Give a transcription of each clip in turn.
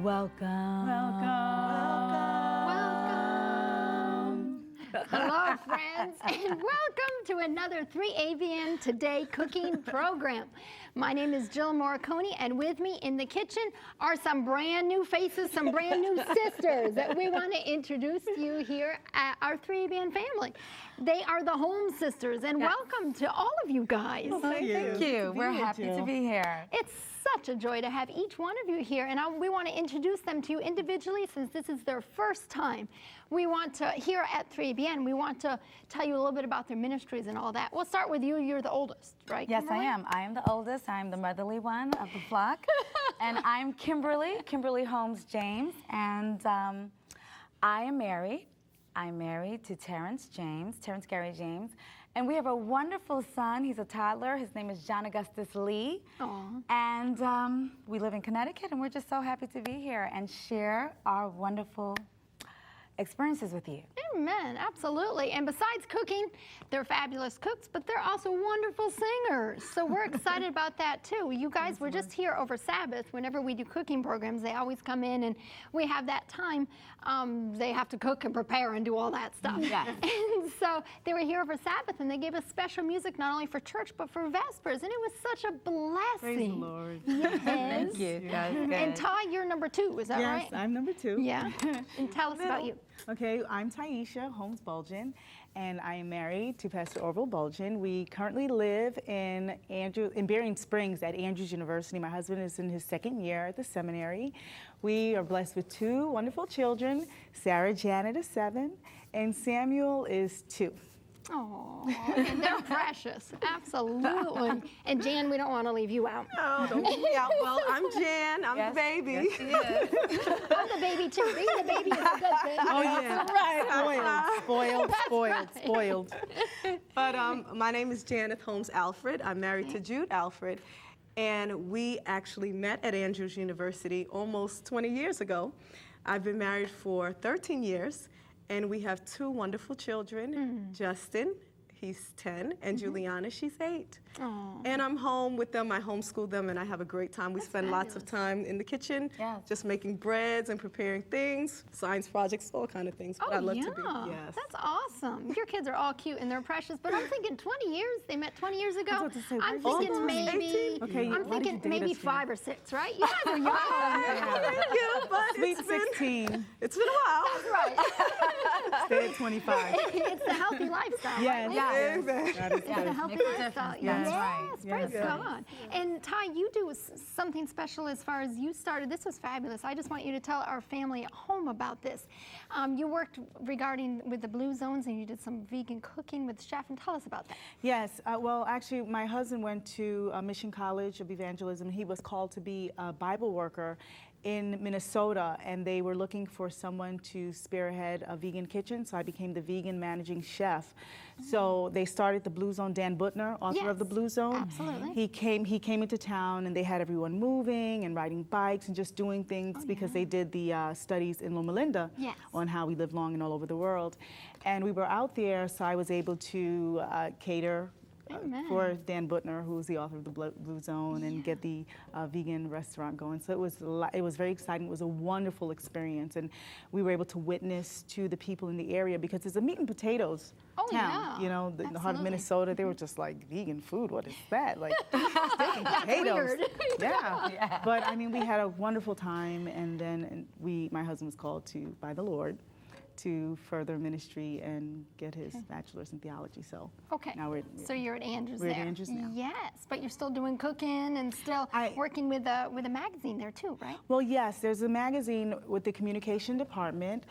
Welcome. Hello, friends, and welcome to another 3AVN Today cooking program. My name is Jill Morricone, and with me in the kitchen are some brand new faces, some brand new sisters that we want to introduce to you here at our 3AVN family. They are the Holmes sisters, and welcome to all of you guys. Well, thank you. We're happy to be here. It's such a joy to have each one of you here, and we want to introduce them to you individually since this is their first time. We want to, here at 3ABN, we want to tell you a little bit about their ministries and all that. We'll start with you. You're the oldest, right, Yes, Kimberly? I am. I am the oldest. I'm the motherly one of the flock. And I'm Kimberly Holmes James, and I am married. I'm married to Terrence Gary James. And we have a wonderful son. He's a toddler. His name is John Augustus Lee. Aww. And we live in Connecticut, and we're just so happy to be here and share our wonderful experiences with you. Amen, absolutely. And besides cooking, they're fabulous cooks, but they're also wonderful singers. So we're excited about that too. You guys were just here over Sabbath. Whenever we do cooking programs, they always come in and we have that time. They have to cook and prepare and do all that stuff. Yes. And so they were here over Sabbath and they gave us special music not only for church, but for Vespers. And it was such a blessing. Praise the Lord. Yes. Thank you. That was good. And Ty, you're number 2, is that right? Yes, I'm number 2. Yeah. And tell us about you. Okay, I'm Taisha Holmes Bulgin, and I am married to Pastor Orville Bulgin. We currently live in Berrien Springs at Andrews University. My husband is in his 2nd year at the seminary. We are blessed with 2 wonderful children. Sarah Janet is 7, and Samuel is 2. Oh, and they're precious, absolutely. And Jan, we don't want to leave you out. No, don't leave me out. Well, I'm Jan. I'm the baby. Yes, she is. I'm the baby too. Being the baby is a good thing. Oh, yeah. Right. Spoiled. But my name is Janet Holmes Alfred. I'm married to Jude Alfred. And we actually met at Andrews University almost 20 years ago. I've been married for 13 years. And we have 2 wonderful children, Justin, he's 10, and Juliana, she's 8. Aww. And I'm home with them, I homeschool them, and I have a great time. We spend lots of time in the kitchen, just making breads and preparing things, science projects, all kind of things. But I love to be, yes. That's awesome. Your kids are all cute and they're precious, but I'm thinking 20 years, they met 20 years ago. I'm thinking maybe, I'm thinking maybe 5 or 6, right? You guys are young. Thank you, but Sweet 16. It's been a while. That's right. Stay at 25. It's the healthy lifestyle. Yes. Right? That is It's the good. healthy Makes a lifestyle. difference. That's right. Yes, praise God. And Ty, you do something special as far as you started. This was fabulous. I just want you to tell our family at home about this. You worked regarding with the Blue Zones and you did some vegan cooking with the chef, and tell us about that. Yes, well, actually, my husband went to Mission College of Evangelism. He was called to be a Bible worker in Minnesota, and they were looking for someone to spearhead a vegan kitchen, so I became the vegan managing chef. So they started the Blue Zone. Dan Butner, author of the Blue Zone. Absolutely. He came into town, and they had everyone moving and riding bikes and just doing things because they did the studies in Loma Linda on how we live long and all over the world. And we were out there, so I was able to cater for Dan Butner, who's the author of the Blue Zone, and get the vegan restaurant going. So it was very exciting. It was a wonderful experience, and we were able to witness to the people in the area because it's a meat and potatoes town. You know, in the heart of Minnesota, they were just like, vegan food, what is that? Like steak and potatoes. Yeah. But I mean, we had a wonderful time, and then my husband was called by the Lord to further ministry and get his bachelor's in theology. So now so you're at Andrews we're there. at Andrews now. Yes, but you're still doing cooking and still working with a magazine there too, right? Well, yes, there's a magazine with the communication department.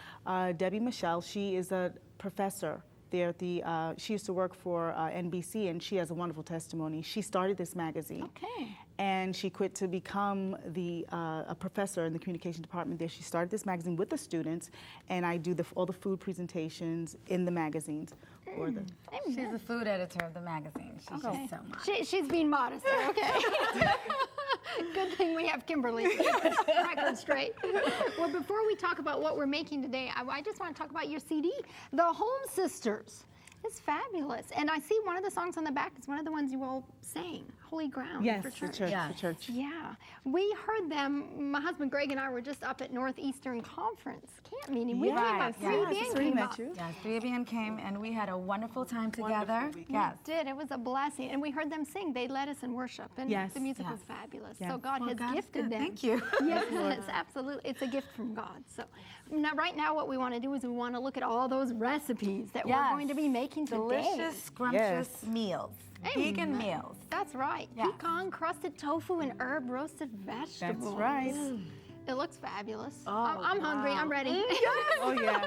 Debbie Michelle, she is a professor there at the, she used to work for NBC, and she has a wonderful testimony. She started this magazine. And she quit to become a professor in the communication department there. She started this magazine with the students, and I do all the food presentations in the magazines. She's the food editor of the magazine. She's just so much. She's being modest there, okay. Good thing we have Kimberly to keep this record straight. Well, before we talk about what we're making today, I just want to talk about your CD, The Holmes Sisters. It's fabulous. And I see one of the songs on the back is one of the ones you all sang. holy ground Yes, for the church. church, Yeah. the church. Yeah, we heard them. My husband Greg and I were just up at Northeastern Conference camp meeting. We came up. Yes, 3ABN yes, we came met up. you. Yes, 3ABN came and we had a wonderful time together. weekend. Yes. Did. It was a blessing, and we heard them sing. They led us in worship, and Yes. the music Yes. was fabulous. Yes. So God Well, has God is gifted good. them. Thank you. Yes, absolutely. It's a gift from God. So now, right now, what we want to do is we want to look at all those recipes that we're going to be making today. Delicious, scrumptious meals. Vegan meals. That's right. Yeah. Pecan crusted tofu and herb roasted vegetables. That's right. It looks fabulous. I'm hungry. I'm ready. Oh yeah.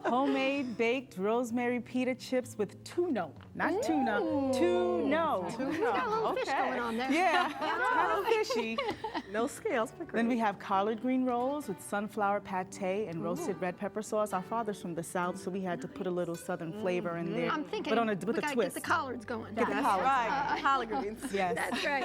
Homemade baked rosemary pita chips with tuna, not tuna, tuna. Got a little fish going on there. Yeah, kind of fishy. No scales. Then we have collard green rolls with sunflower pate and roasted red pepper sauce. Our father's from the South, so we had to put a little Southern flavor in there. I'm thinking but on we with a gotta twist. get the collards going. Get the That's collards. right. Collard greens. Yes. That's right.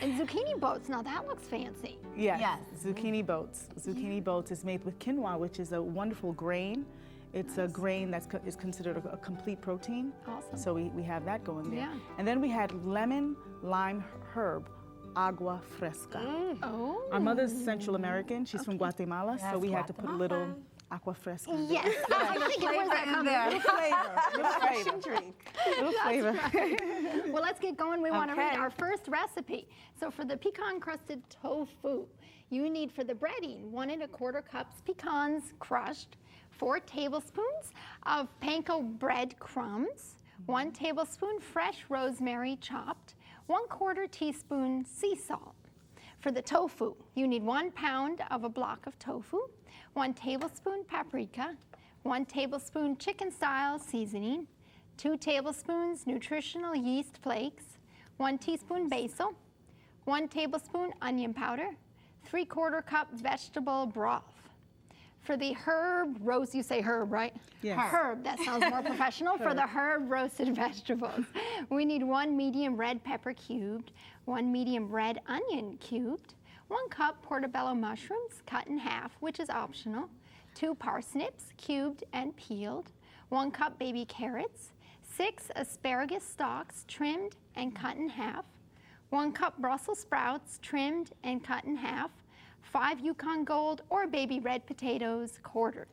And zucchini boats. Now that looks fancy. Yes. Yes. Zucchini boats. Zucchini boats is made with quinoa, which is a wonderful grain. It's a grain that is considered a complete protein. Awesome. So we have that going there. Yeah. And then we had lemon, lime, herb, agua fresca. Oh. Our mother's Central American. She's from Guatemala, so Yes, we had to put a little Guatemala. agua fresca. in there. Yes. I'm thinking, where's that coming? Little flavor. Little flavor. Refreshing drink. Little flavor. Well, let's get going. We want to read Okay. our first recipe. So for the pecan crusted tofu, you need for the breading 1 1/4 cups pecans crushed, 4 tablespoons of panko bread crumbs, 1 tablespoon fresh rosemary chopped, 1/4 teaspoon sea salt. For the tofu, you need 1 pound of a block of tofu, 1 tablespoon paprika, 1 tablespoon chicken style seasoning, 2 tablespoons nutritional yeast flakes, 1 teaspoon basil, 1 tablespoon onion powder, 3/4 cup vegetable broth. For the herb roast, you say herb, right? Yes. Herb, that sounds more professional. For the herb roasted vegetables, we need 1 medium red pepper cubed, 1 medium red onion cubed, 1 cup portobello mushrooms cut in half, which is optional, 2 parsnips cubed and peeled, 1 cup baby carrots, 6 asparagus stalks trimmed and cut in half, 1 cup Brussels sprouts trimmed and cut in half, 5 Yukon Gold or baby red potatoes quartered.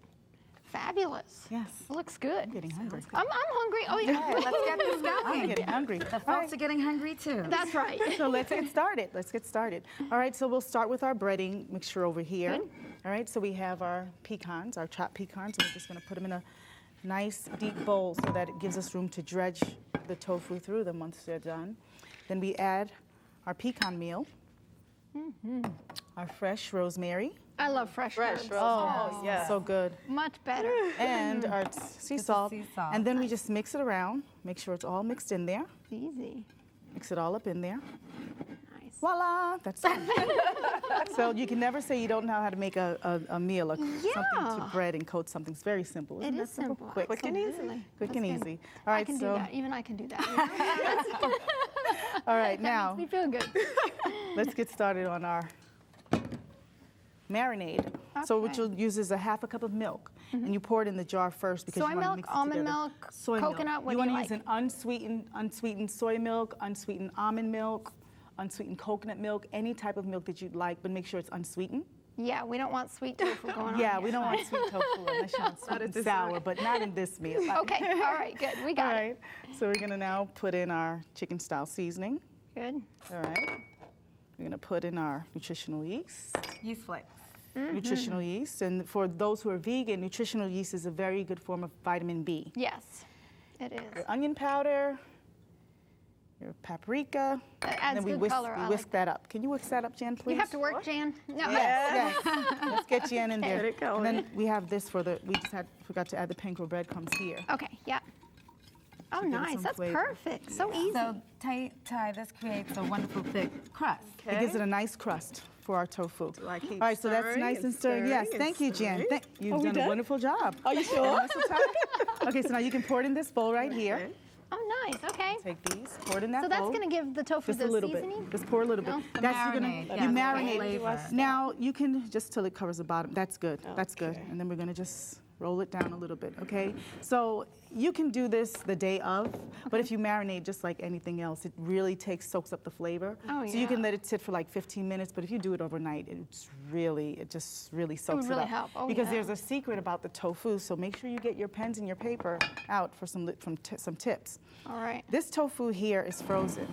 Fabulous. Yes. Looks good. I'm getting hungry. I'm hungry. Oh yeah. Let's get this I'm going. getting hungry. The folks are getting hungry too. That's right. So let's get started. Let's get started. All right, so we'll start with our breading mixture over here. Good. All right, so we have our pecans, our chopped pecans, and we're just going to put them in a nice deep bowl so that it gives us room to dredge the tofu through them once they're done. Then we add our pecan meal, our fresh rosemary. I love fresh herbs. Oh, yeah. so good. Much better. And our sea salt. sea salt. And then we just mix it around, make sure it's all mixed in there. Easy. Mix it all up in there. Nice. Voila! That's it. So you can never say you don't know how to make a meal, something to Yeah. bread and coat something. It's very simple. Isn't It that is simple. Quick, Quick and easy. Absolutely. quick That's and good. easy. All right, I can so do that. Even I can do that. all right, That now makes me feel good. let's get started on our marinade. So what Okay. you'll use is a 1/2 cup of milk, and you pour it in the jar first because Soy you want to milk, mix it almond together. milk, Soy coconut, milk. what You do you want to use like? an unsweetened soy milk, unsweetened almond milk, unsweetened coconut milk, any type of milk that you'd like, but make sure it's unsweetened. Yeah, we don't want sweet tofu going on. Yeah, here. we don't want sweet tofu unless you want sweet and sour, but not in this meal. Okay, all right, good. We All got it. right, so we're gonna now put in our chicken style seasoning. Good. All right, we're gonna put in our nutritional yeast. Yeast flakes. Nutritional yeast, and for those who are vegan, nutritional yeast is a very good form of vitamin B. Yes, it is. Your onion powder, your paprika, That adds and then we good whisk, color. we I whisk like that up. Can you whisk that up, Jan, please? You have to work, Jan? No. Yes, yes. Let's get Jan in there. Get it going. And then we have this for the, forgot to add the panko breadcrumbs here. Okay, yeah. Oh, give it nice. some That's flavor. perfect. So easy. So Ty, this creates a wonderful thick crust. It gives it a nice crust for our tofu. I keep All right, so that's stirring nice and stirred. stirring Yes, and thank you, Jan. stirring. You've we done a done? wonderful job. Are you sure? Okay, so now you can pour it in this bowl right here. Okay. Oh, nice. Okay. Take these, pour it in that So bowl. that's going to give the tofu Just the a little seasoning? bit. Just pour a little bit. No? The That's marinade, you yeah. marinate. Flavor. Now you can just till it covers the bottom. That's good. That's good. Okay. And then we're gonna just Roll it down a little bit, okay? So you can do this the day of, but if you marinate just like anything else, it really soaks up the flavor. Oh, So you yeah. can let it sit for like 15 minutes, but if you do it overnight, it just really soaks it really up. help. Oh, because yeah. there's a secret about the tofu, so make sure you get your pens and your paper out for some tips. All right. This tofu here is frozen,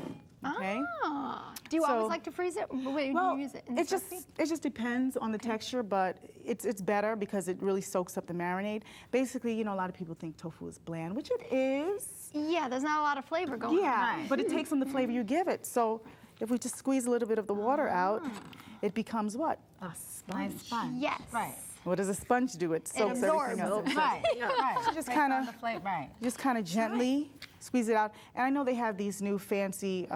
okay? Ah. Do you always So- like to freeze it? Wait, do Well, you use it in the recipe? it just depends on the texture, but it's better because it really soaks up the marinade. Basically, a lot of people think tofu is bland, which it is. Yeah, there's not a lot of flavor going on. Yeah, but it takes on the flavor you give it. So if we just squeeze a little bit of the water out, it becomes what? A sponge. Nice sponge. Yes. Right. What does a sponge do? It soaks everything absorbs. up. Right. Right. So just Takes kind on the of flavor. Right. just kind of gently squeeze it out. And I know they have these new fancy,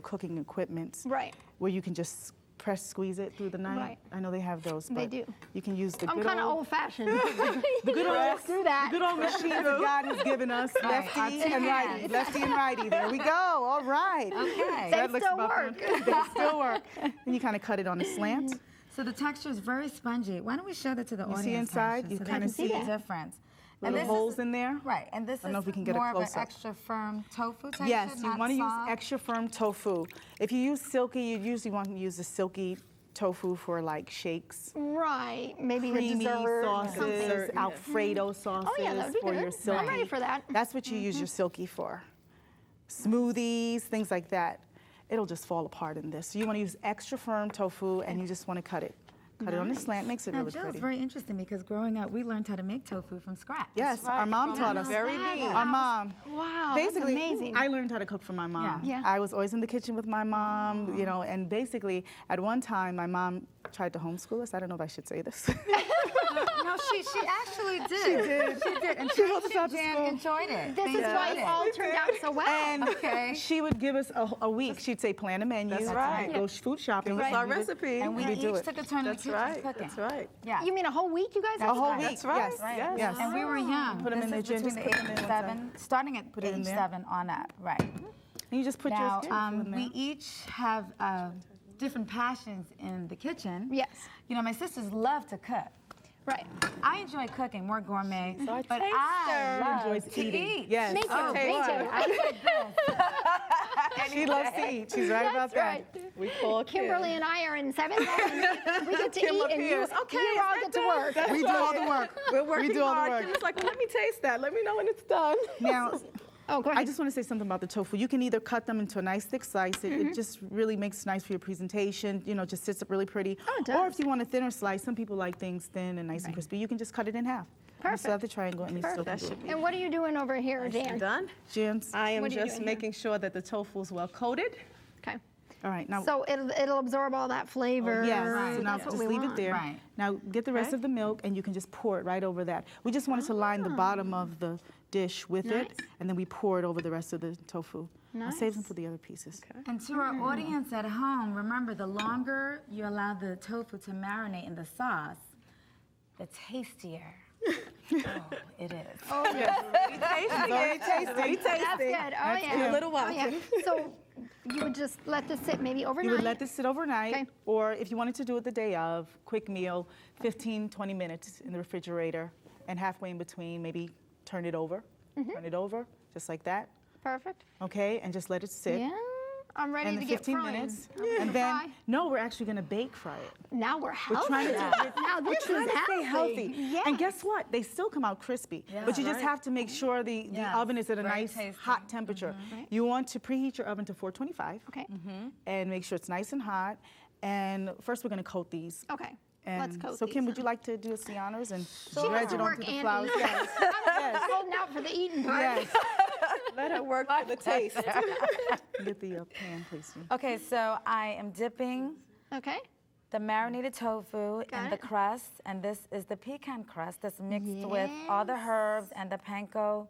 cooking equipments. Right. Where you can just squeeze it through the knife. Right. I know they have those. They But do. You can use the I'm good kind of old, old-fashioned. the good old, do that. the good old machines that God has given us, lefty and righty, lefty and righty. There we go. All right. Okay. That They looks still about work. done. They still work. And you kind of cut it on a slant. So the texture is very spongy. Why don't we show that to the You audience? see inside? Tasha, You so they kinda can see the that. difference. Little this holes is, in there. Right, and this don't know is if we can get a more of an close-up. extra firm tofu texture, Yes, you not want to use soft. extra firm tofu. If you use silky, you usually want to use the silky tofu for like shakes. Right. Maybe a Creamy dessert or sauces, something. Alfredo sauces Oh, yeah, that'd be for good. your silky. I'm ready for that. That's what you use your silky for. Smoothies, things like that. It'll just fall apart in this. So you want to use extra firm tofu, and you just want to cut it. Cut it on a slant, makes it Now, really Jill's pretty. very interesting because growing up, we learned how to make tofu from scratch. Yes, our mom taught us. Very That neat. Our mom. Wow, Basically, that's amazing. I learned how to cook from my mom. Yeah. I was always in the kitchen with my mom, and basically, at one time, my mom tried to homeschool us. I don't know if I should say this. No, she actually did. She did. And She helped us Tracy out to Jan school. enjoyed it. This is why it all turned out so well. And Okay. she would give us a week. She'd say, plan a menu. That's right. We'd go food shopping. Give us our We would- recipe. And we We do each it. took a turn in the That's kitchen right. cooking. That's right. Yeah. You mean a whole week you guys A had whole to week. That's right. Yes. Yes. Yes. And we were young. Put 'em in This the is gin, between just the put 'em age of in one 7, starting at Put it in age there. 7 on up, right. And you just put Now, your tofu in there. we each have different passions in the kitchen. Yes. My sisters love to cook. Right. I enjoy cooking, more gourmet, So our but taster I love enjoys to eating. eat. Yes. Me too. Oh, Me boy. too. I like this. She loves to eat. She's right about That's that. right. We call Kimberly and I are in 7th and we get to Kim eat and you appears. Okay, all is get that to work. done? We do all the work. We're working We do all the hard. work. Kim's like, well, let me taste that. Let me know when it's done. Now, Oh, go ahead. I just want to say something about the tofu. You can either cut them into a nice thick slice. It just really makes nice for your presentation. Just sits up really pretty. Oh, it Or does. if you want a thinner slice, some people like things thin and nice and crispy. You can just cut it in half. You still have the triangle and you still can That do it. should be And what are you doing over here, Dan? done. Jim's. I am What are you just doing making sure that the tofu is well coated. Okay. All right. Now, So it'll absorb all that flavor. yes. Right. So now That's what just we leave want. it there. Right. Now get the rest Okay. of the milk and you can just pour it right over that. We just wanted to line the bottom of the dish with it, Nice. and then we pour it over the rest of the tofu. I'll save them for the other pieces. And to our audience at home, remember, the longer you allow the tofu to marinate in the sauce, the tastier it is. Oh, yeah. Very tasty. That's good. Oh, yeah. A little Oh, yeah. while. So you would just let this sit maybe overnight? You would let this sit overnight, Okay. or if you wanted to do it the day of, quick meal, 15, 20 minutes in the refrigerator, and halfway in between, maybe turn it over, just like that, Perfect. okay? And just let it sit. Yeah. I'm ready And to then get 15 frying. minutes, I'm ready and to then, fry. no, we're actually gonna bake fry it. Now we're healthy. We're trying to, Now we're this trying is to stay healthy. Yes. And guess what? They still come out crispy. Yeah, but you just right. have to make sure the Yes, oven is at a very nice tasty. hot temperature. You want to preheat your oven to 425. Okay. And make sure it's nice and hot. And first we're gonna coat these. Okay. And Let's coat so these Kim, would then. you like to do us the honors and She dredge wants to it work, onto the Andy. flowers? Yes. I'm just holding out for the eating part. Yes. Let her work for the taste. Get the pan, please. Jim. Okay, so I am dipping Okay. the marinated tofu Got in the it. crust, and this is the pecan crust that's mixed with all the herbs and the panko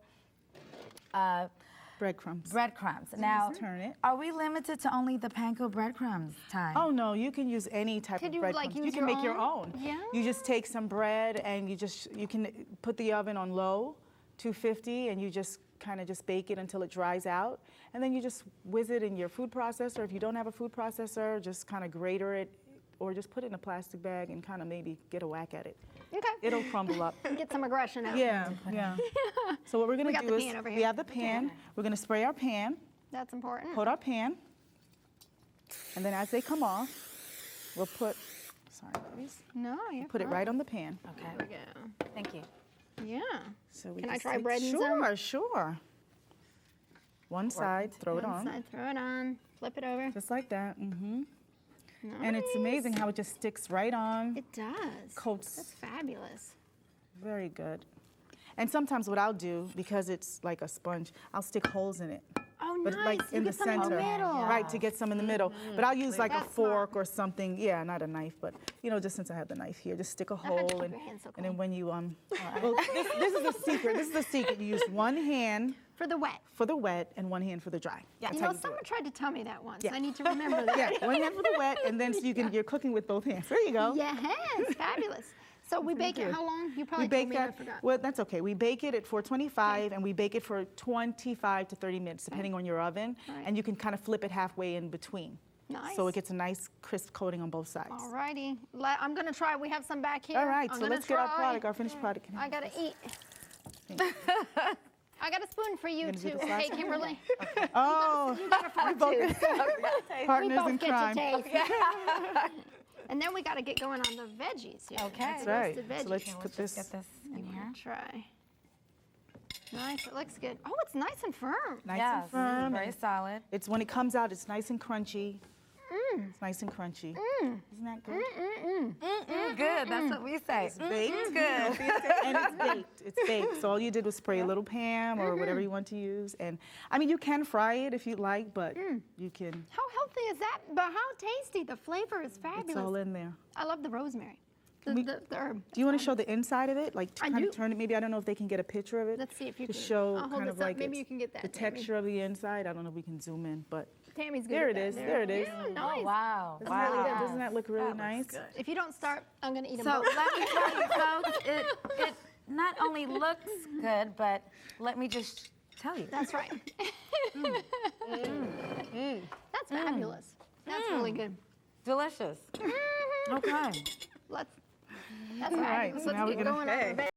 Breadcrumbs. breadcrumbs. Now, turn it. are we limited to only the panko breadcrumbs, Ty? Oh no, you can use any type Could of you, breadcrumbs. like, You use can your make your own? own. Yeah. You just take some bread and you can put the oven on low, 250, and you just kind of just bake it until it dries out. And then you just whiz it in your food processor. If you don't have a food processor, just kind of grater it or just put it in a plastic bag and kind of maybe get a whack at it. Okay. It'll crumble up. Get some aggression out. Yeah, yeah. So what we're We gonna got do the is, pan over we here. have the pan. We're gonna spray our pan, That's important. hold our pan, and then as they come off, we'll put, sorry, please, No, you're put it fine. right on the pan. Okay. There we go. Thank you. Yeah. So we Can I just try take- breading some? Sure, sure. One side, throw it One on, side, throw it on, flip it over. just like that. Mm-hmm. Nice. And it's amazing how it just sticks right on, It does. coats. That's fabulous. Very good. And sometimes what I'll do, because it's like a sponge, I'll stick holes in it. Oh, But nice. like You in the get some in center, the middle. right, to get some in the middle. But I'll use like a That's smart. fork or something. Yeah, not a knife, but you know, just since I have the knife here, just stick a how'd you hole keep and your hands so and then clean? when you well, this is a secret. This is a secret. You use one hand For the wet. for the wet and one hand for the dry. That's You how know, you do someone it. tried to tell me that once. Yeah. I need to remember that. Yeah, one hand for the wet, and then so you're cooking with both hands. There you go. Yes, fabulous. So we bake it good. how long? You We probably told bake me, and I that. forgot. Well, that's okay. We bake it at 425, and we bake it for 25 to 30 minutes, depending on your oven. Right. And you can kind of flip it halfway in between. Nice. So it gets a nice crisp coating on both sides. All righty. I'm going to try. We have some back here. All right, I'm so gonna let's get our try. product, our finished product. Can I got to eat. Thank you. I got a spoon for you gonna do too. this last Hey, one? Kimberly. Oh, You got a fork too. We partners both in get crime. to taste. And then we got to get going on the veggies here. Okay. That's right. Roasted So veggies. let's Here, put let's this. just get this in here. Try. Nice. It looks good. Oh, it's nice and firm. Nice Yes, and firm. very and solid. It's when it comes out, it's nice and crunchy. It's nice and crunchy. Isn't that good? Good, that's what we say. Baked. Good. And it's baked. It's baked. So all you did was spray a little Pam or whatever you want to use. And I mean, you can fry it if you'd like, but you can. How healthy is that? But how tasty. The flavor is It's fabulous. all in there. I love the rosemary. The, we- the herb. Do you want to show the inside of it? Like I kind do. of turn it. Maybe I don't know if they can get a picture of it. Let's see if you to can. show I'll hold kind this of up. like Maybe it's you can get that, the Tammy. texture of the inside. I don't know if we can zoom in, but Tammy's good. there at it that. is. There it is. Yeah, nice. Oh, wow. Doesn't, Wow. doesn't that look really nice? If you don't start, I'm going to eat them So both. let me tell you, folks, it not only looks good, but let me just tell you. That's right. That's fabulous. That's really good. Delicious. Okay. Let's. That's All right, fabulous. so Let's now we're get gonna- going on the Okay.